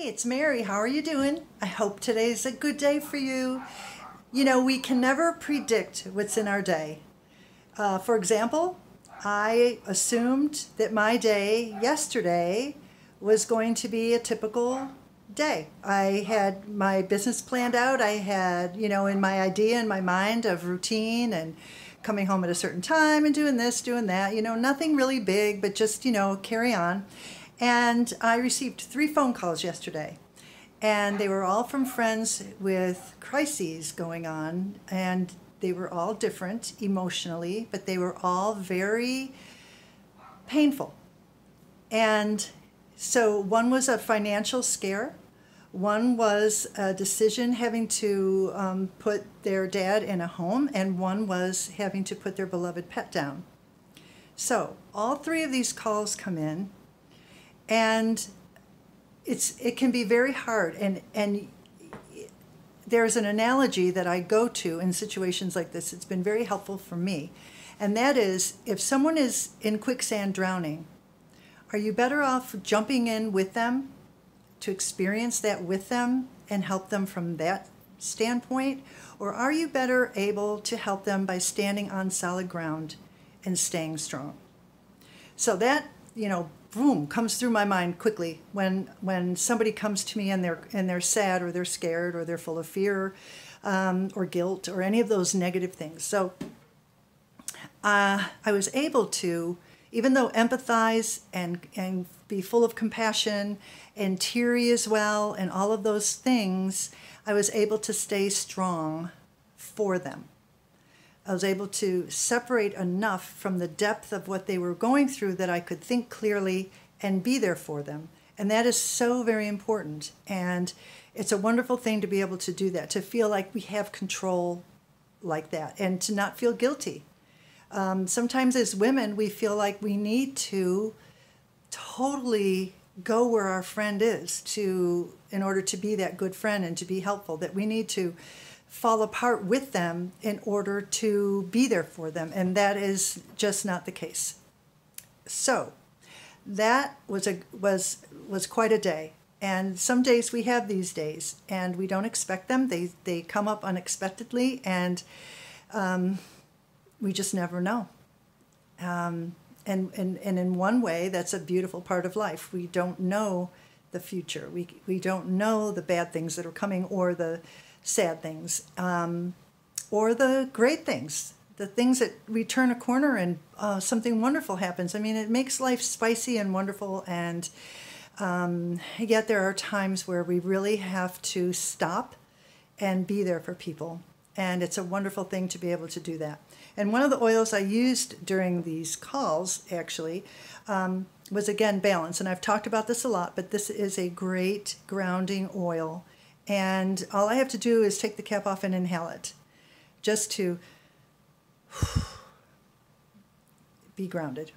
Hey, it's Mary. How are you doing? I hope today's a good day for you. You know, we can never predict what's in our day. For example, I assumed that my day yesterday was going to be a typical day. I had my business planned out. I had, in my idea in my mind of routine and coming home at a certain time and doing this, doing that, nothing really big, but just, carry on. And I received 3 phone calls yesterday, and they were all from friends with crises going on, and they were all different emotionally, but they were all very painful. And so one was a financial scare, one was a decision having to put their dad in a home, and one was having to put their beloved pet down. So all 3 of these calls come in, and it can be very hard, and there's an analogy that I go to in situations like this. It's been very helpful for me, and that is, if someone is in quicksand drowning, are you better off jumping in with them to experience that with them and help them from that standpoint, or are you better able to help them by standing on solid ground and staying strong? So that, boom, comes through my mind quickly when somebody comes to me and they're sad, or they're scared, or they're full of fear, or guilt, or any of those negative things. So I was able to, even though empathize and be full of compassion and teary as well, and all of those things, I was able to stay strong for them. I was able to separate enough from the depth of what they were going through that I could think clearly and be there for them. And that is so very important. And it's a wonderful thing to be able to do that, to feel like we have control like that, and to not feel guilty. Sometimes as women, we feel like we need to totally go where our friend is in order to be that good friend and to be helpful, that we need to fall apart with them in order to be there for them, and that is just not the case. So that was quite a day, and some days we have these days and we don't expect them. They come up unexpectedly, and we just never know. And in one way, that's a beautiful part of life. We don't know the future. We don't know the bad things that are coming, or the sad things, or the great things, the things that we turn a corner and something wonderful happens. I mean, it makes life spicy and wonderful, and yet there are times where we really have to stop and be there for people, and it's a wonderful thing to be able to do that. And one of the oils I used during these calls, actually, was, again, balance, and I've talked about this a lot, but this is a great grounding oil. And all I have to do is take the cap off and inhale it, just to be grounded.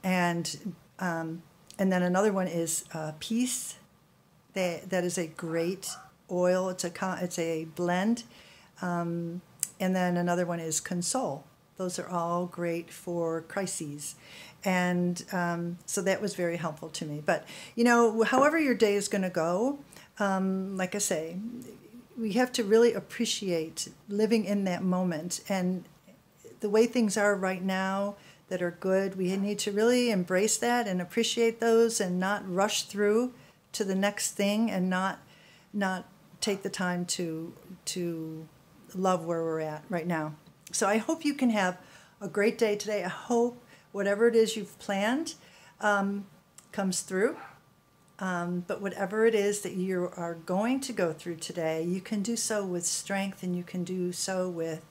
And then another one is peace. That is a great oil. It's a blend. And then another one is console. Those are all great for crises. And so that was very helpful to me. But, however your day is going to go, like I say, we have to really appreciate living in that moment, and the way things are right now that are good, we need to really embrace that and appreciate those, and not rush through to the next thing, and not take the time to love where we're at right now. So I hope you can have a great day today. I hope whatever it is you've planned comes through. But whatever it is that you are going to go through today, you can do so with strength, and you can do so with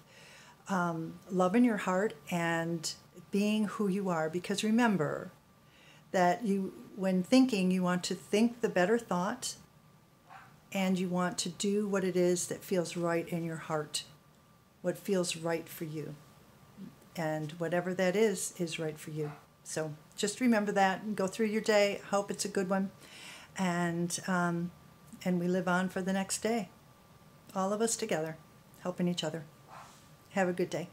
love in your heart and being who you are. Because remember that when thinking, you want to think the better thought, and you want to do what it is that feels right in your heart, what feels right for you. And whatever that is right for you. So just remember that and go through your day. Hope it's a good one. And we live on for the next day. All of us together, helping each other. Have a good day.